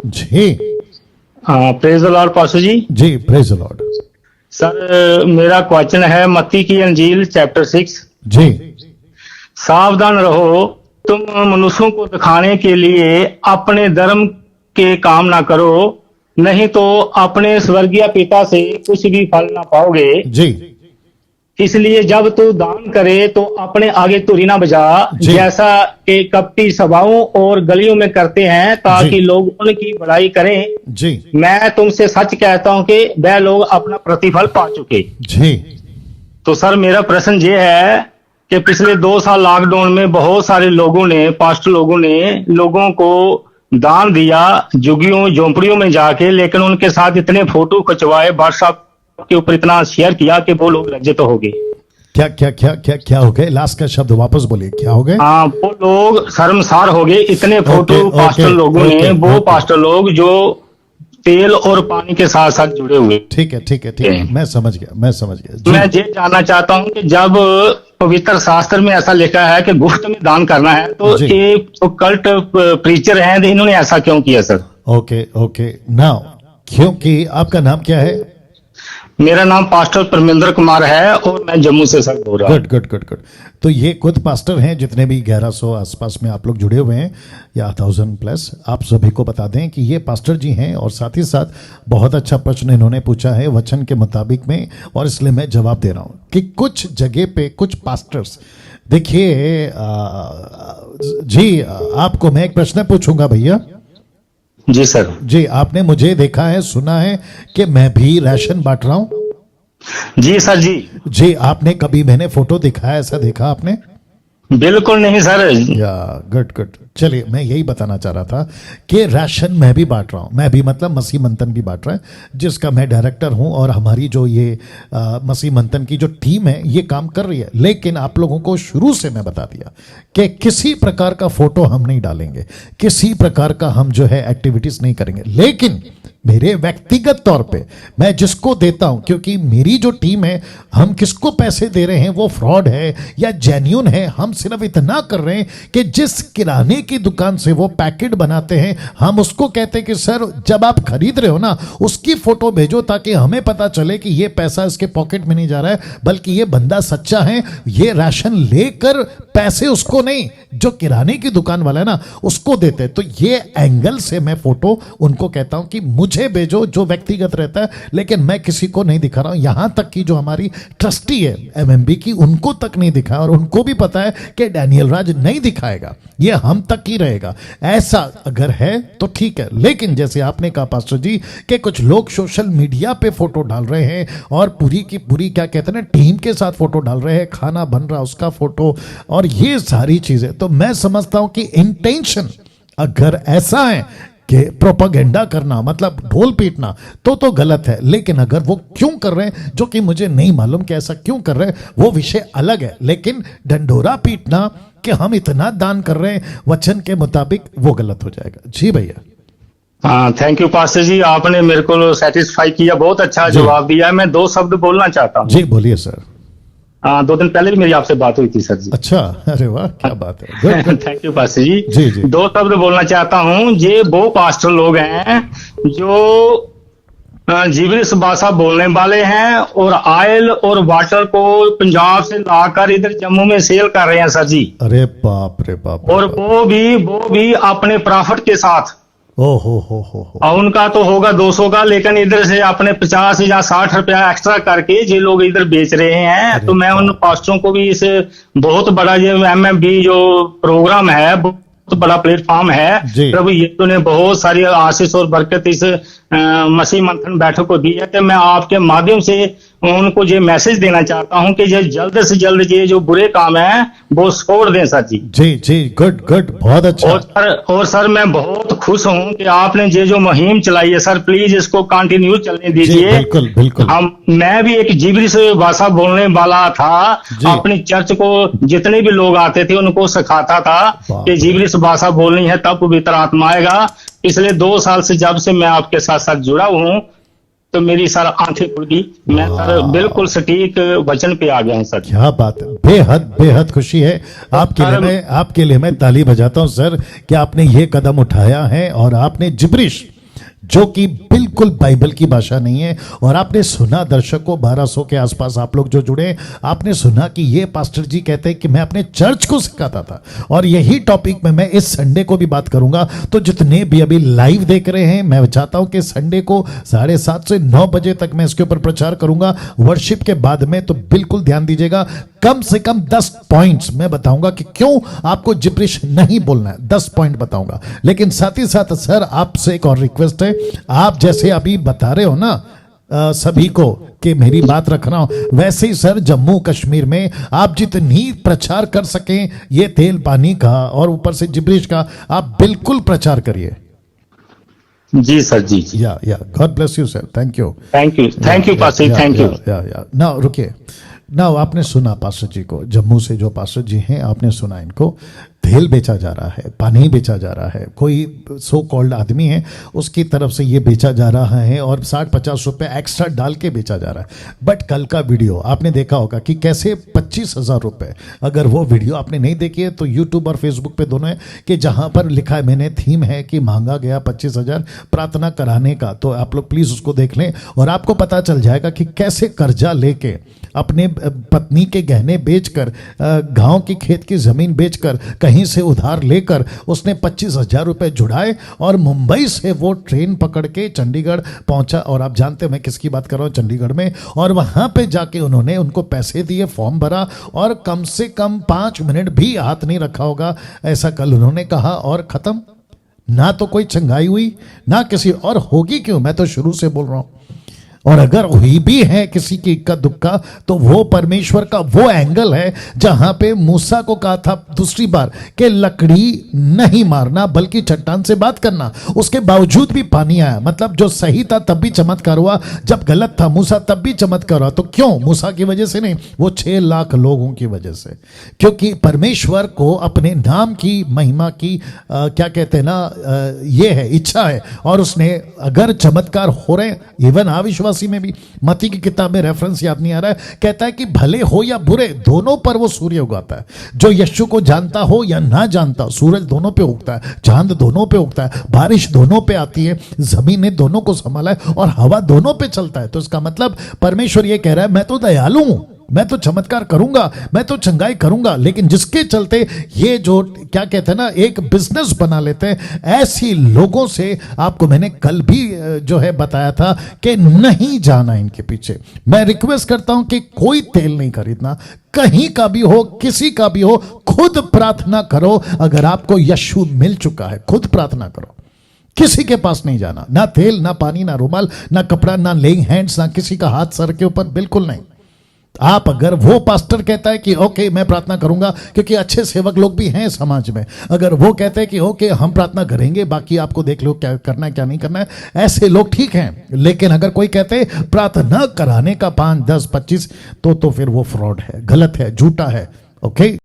जी हाँ, praise the Lord pastor ji. जी, praise the Lord. Sir मेरा क्वेश्चन है मत्ती की अंजील चैप्टर 6। जी सावधान रहो, तुम मनुष्यों को दिखाने के लिए अपने धर्म के काम ना करो, नहीं तो अपने स्वर्गीय पिता से कुछ भी फल ना पाओगे। जी इसलिए जब तू दान करे तो अपने आगे तुरी ना बजा, जी। जैसा कि कपटी सभाओं और गलियों में करते हैं, ताकि जी। लोग उनकी बड़ाई करें। जी मैं तुमसे सच कहता हूं कि वह लोग अपना प्रतिफल पा चुके। जी तो सर मेरा प्रश्न ये है कि पिछले 2 साल लॉकडाउन में बहुत सारे लोगों ने, पास्टर लोगों ने लोगों को दान दिया झुग्गियों झोंपड़ियों में जाके, लेकिन उनके साथ इतने फोटो खिंचवाए, व्हाट्सएप के ऊपर इतना शेयर किया कि वो लोग लज्जित हो गए। क्या क्या क्या क्या क्या हो गए? लास्ट का शब्द वापस बोलिए, क्या हो गए? हाँ, वो लोग शर्मसार हो गए। इतने फोटो ओके, पास्टर ओके, लोगों ने, ओके, वो ओके। पास्टर लोग जो तेल और पानी के साथ साथ जुड़े हुए। ठीक है ठीक है ठीक है, मैं समझ गया, मैं समझ गया। मैं जी ये जानना चाहता हूँ कि जब पवित्र शास्त्र में ऐसा लिखा है कि गुफ्त में दान करना है, तो जी। ये तो कल्ट प्रीचर हैं, तो इन्होंने ऐसा क्यों किया सर? Okay okay. नाउ क्योंकि आपका नाम क्या है? मेरा नाम पास्टर परमिंदर कुमार है और मैं जम्मू से सर बोल रहा हूँ। Good good good good. तो ये खुद पास्टर हैं, जितने भी 1100 आसपास में आप लोग जुड़े हुए हैं या 1000 प्लस, आप सभी को बता दें कि ये पास्टर जी हैं। और साथ ही साथ बहुत अच्छा प्रश्न इन्होंने पूछा है वचन के मुताबिक में, और इसलिए मैं जवाब दे रहा हूँ कि कुछ जगह पे कुछ पास्टर्स, देखिए जी, आपको मैं एक प्रश्न पूछूंगा भैया। जी सर। जी, आपने मुझे देखा है, सुना है कि मैं भी राशन बांट रहा हूं। जी सर। जी जी, आपने कभी मैंने फोटो दिखाया, ऐसा देखा आपने? बिल्कुल नहीं सर। या गुड गुड। चलिए, मैं यही बताना चाह रहा था कि राशन मैं भी बांट रहा हूँ। मैं भी मतलब मसीह मंथन भी बांट रहा है, जिसका मैं डायरेक्टर हूँ, और हमारी जो ये मसीह मंथन की जो टीम है ये काम कर रही है। लेकिन आप लोगों को शुरू से मैं बता दिया कि किसी प्रकार का फोटो हम नहीं डालेंगे, किसी प्रकार का हम जो है एक्टिविटीज नहीं करेंगे। लेकिन मेरे व्यक्तिगत तौर पे मैं जिसको देता हूं, क्योंकि मेरी जो टीम है, हम किसको पैसे दे रहे हैं वो फ्रॉड है या जेन्युइन है, हम सिर्फ इतना कर रहे हैं कि जिस किराने की दुकान से वो पैकेट बनाते हैं, हम उसको कहते हैं कि सर जब आप खरीद रहे हो ना, उसकी फोटो भेजो, ताकि हमें पता चले कि ये पैसा इसके पॉकेट में नहीं जा रहा है, बल्कि ये बंदा सच्चा है, ये राशन लेकर पैसे उसको नहीं, जो किराने की दुकान वाला है ना उसको देते हैं। तो ये एंगल से मैं फोटो उनको कहता हूं कि मुझे भेजो, जो व्यक्तिगत रहता है, लेकिन मैं किसी को नहीं दिखा रहा हूं। यहां तक कि जो हमारी ट्रस्टी है एमएमबी की, उनको तक नहीं दिखाया, और उनको भी पता है कि डैनियल राज नहीं दिखाएगा, ये हम तक ही रहेगा। ऐसा अगर है तो ठीक है। लेकिन जैसे आपने कहा पास्टर जी कि कुछ लोग सोशल मीडिया पे फोटो डाल रहे हैं, और पूरी की पूरी क्या कहते हैं ना, टीम के साथ फोटो डाल रहे हैं, खाना बन रहा उसका फोटो, और ये सारी चीजें, तो मैं समझता हूं कि इंटेंशन अगर ऐसा है कि प्रोपागेंडा करना, मतलब ढोल पीटना, तो गलत है। लेकिन अगर वो क्यों कर रहे हैं, जो कि मुझे नहीं मालूम कि ऐसा क्यों कर रहे हैं, वो विषय अलग है। लेकिन ढंढोरा पीटना कि हम इतना दान कर रहे हैं वचन के मुताबिक, वो गलत हो जाएगा। जी भैया। हाँ, थैंक यू पास्टर जी, आपने मेरे को सेटिस्फाई किया, बहुत अच्छा जवाब दिया है। मैं 2 शब्द बोलना चाहता हूँ। जी बोलिए सर। 2 दिन पहले भी मेरी आपसे बात हुई थी सर जी। अच्छा, अरे वाह, क्या बात है। Good good. Thank you pastor ji. जी जी 2 शब्द बोलना चाहता हूँ। ये वो पास्टर लोग हैं जो जीवनिस भाषा बोलने वाले हैं, और ऑयल और वाटर को पंजाब से लाकर इधर जम्मू में सेल कर रहे हैं सर जी। अरे बाप रे बाप। और वो भी अपने प्रॉफिट के साथ। ओ हो। और उनका तो होगा 200 का, लेकिन इधर से अपने 50 या 60 रुपया एक्स्ट्रा करके ये लोग इधर बेच रहे हैं। तो मैं उन पास्टरों को भी इस बहुत बड़ा ये एमएमबी जो प्रोग्राम है, बहुत बड़ा प्लेटफॉर्म है, प्रभु यीशु ने बहुत सारी आशीष और बरकत इस मसीह मंथन बैठक को दी है। कि मैं आपके माध्यम से उनको ये मैसेज देना चाहता हूं कि ये जल्द से जल्द ये जो बुरे काम है वो छोड़ दें सर जी। जी गुड गुड, बहुत अच्छा। और सर मैं बहुत खुश हूं कि आपने ये जो मुहिम चलाई है सर, प्लीज इसको कंटिन्यू चलने दीजिए। बिल्कुल बिल्कुल। मैं भी एक जिब्रिस भाषा बोलने वाला था, अपनी चर्च को जितने भी लोग आते थे उनको सिखाता था कि जिब्रिस भाषा बोलनी है, तब पवित्र आत्मा आएगा। पिछले 2 साल से जब से मैं आपके साथ साथ जुड़ा हूं, तो मेरी सर आंखें खुल गई, मैं सर बिल्कुल सटीक वचन पे आ गया हूँ सर। क्या बात है, बेहद बेहद खुशी है आपके लिए मैं ताली बजाता हूं सर कि आपने ये कदम उठाया है और आपने जिब्रिश जो कि बिल्कुल बाइबल की भाषा नहीं है, और आपने सुना, दर्शकों 1200 के आसपास आप लोग जो जुड़े, आपने सुना कि ये पास्टर जी कहते हैं कि मैं अपने चर्च को सिखाता था, और यही टॉपिक में मैं इस संडे को भी बात करूंगा। तो जितने भी अभी लाइव देख रहे हैं, मैं चाहता हूं कि संडे को 7:30 से 9 बजे तक मैं इसके ऊपर प्रचार करूंगा वर्शिप के बाद में, तो बिल्कुल ध्यान दीजिएगा। कम से कम 10 पॉइंट्स मैं बताऊंगा कि क्यों आपको जिब्रिश नहीं बोलना है, 10 पॉइंट बताऊंगा। लेकिन साथ ही साथ सर आपसे एक और रिक्वेस्ट है, आप जैसे अभी बता रहे हो ना सभी को कि मेरी बात रख रहा हूं, वैसे ही सर जम्मू कश्मीर में आप जितनी प्रचार कर सकें ये तेल पानी का और ऊपर से जिब्रिश का, आप बिल्कुल प्रचार करिए। जी सर, जी या God bless you sir, thank you pastor, thank you. ना रुकिए ना, आपने सुना पास्टर जी को, जम्मू से जो पास्टर जी हैं, आपने सुना इनको तेल बेचा जा रहा है, पानी बेचा जा रहा है, कोई सो कॉल्ड आदमी है उसकी तरफ से ये बेचा जा रहा है और 60-50 रुपए एक्स्ट्रा डाल के बेचा जा रहा है। बट कल का वीडियो आपने देखा होगा कि कैसे 25,000 रुपए, अगर वो वीडियो आपने नहीं देखी है तो यूट्यूब और फेसबुक पे दोनों है, कि जहां पर लिखा है, मैंने थीम है कि मांगा गया 25,000 प्रार्थना कराने का, तो आप लोग प्लीज उसको देख लें और आपको पता चल जाएगा कि कैसे कर्जा लेके अपने पत्नी के गहने बेचकर, गांव की खेत की जमीन बेचकर, कहीं से उधार लेकर उसने 25,000 रुपए जुड़ाए और मुंबई से वो ट्रेन पकड़ के चंडीगढ़ पहुंचा। और आप जानते हैं मैं किसकी बात कर रहा हूं, चंडीगढ़ में, और वहां पे जाके उन्होंने उनको पैसे दिए, फॉर्म भरा और कम से कम 5 मिनट भी हाथ नहीं रखा होगा, ऐसा कल उन्होंने कहा, और खत्म। ना तो कोई चंगाई हुई ना किसी, और होगी क्यों, मैं तो शुरू से बोल रहा हूं। और अगर हुई भी है किसी की इक्का दुक्का, तो वो परमेश्वर का वो एंगल है जहां पे मूसा को कहा था दूसरी बार कि लकड़ी नहीं मारना बल्कि चट्टान से बात करना, उसके बावजूद भी पानी आया। मतलब जो सही था तब भी चमत्कार हुआ, जब गलत था मूसा तब भी चमत्कार हुआ। तो क्यों? मूसा की वजह से नहीं, वो 6 लाख लोगों की वजह से, क्योंकि परमेश्वर को अपने नाम की महिमा की क्या कहते हैं ना, ये है इच्छा है, और उसने अगर चमत्कार हो रहे, इवन अविश्वास में भी, मत्ती की किताब में रेफरेंस याद नहीं आ रहा है, कहता है कि भले हो या बुरे दोनों पर वो सूर्य उगाता है। जो यीशु को जानता हो या ना जानता हो, सूरज दोनों पे उगता है, चांद दोनों पे उगता है, बारिश दोनों पे आती है, जमीन ने दोनों को संभाला है और हवा दोनों पे चलता है। तो इसका मतलब परमेश्वर ये कह रहा है मैं तो दयालु हूं, मैं तो चमत्कार करूंगा, मैं तो चंगाई करूंगा, लेकिन जिसके चलते ये जो क्या कहते हैं ना एक बिजनेस बना लेते हैं, ऐसी लोगों से आपको मैंने कल भी जो है बताया था कि नहीं जाना इनके पीछे। मैं रिक्वेस्ट करता हूं कि कोई तेल नहीं खरीदना, कहीं का भी हो, किसी का भी हो, खुद प्रार्थना करो। अगर आपको यीशु मिल चुका है, खुद प्रार्थना करो, किसी के पास नहीं जाना, ना तेल, ना पानी, ना रुमाल, ना कपड़ा, ना लेइंग हैंड्स, ना किसी का हाथ सर के ऊपर, बिल्कुल नहीं। आप अगर वो पास्टर कहता है कि ओके मैं प्रार्थना करूंगा, क्योंकि अच्छे सेवक लोग भी हैं समाज में, अगर वो कहते हैं कि ओके हम प्रार्थना करेंगे, बाकी आपको देख लो क्या करना है क्या नहीं करना है, ऐसे लोग ठीक हैं। लेकिन अगर कोई कहते हैं प्रार्थना कराने का 5, 10, 25, तो फिर वो फ्रॉड है, गलत है, झूठा है। ओके।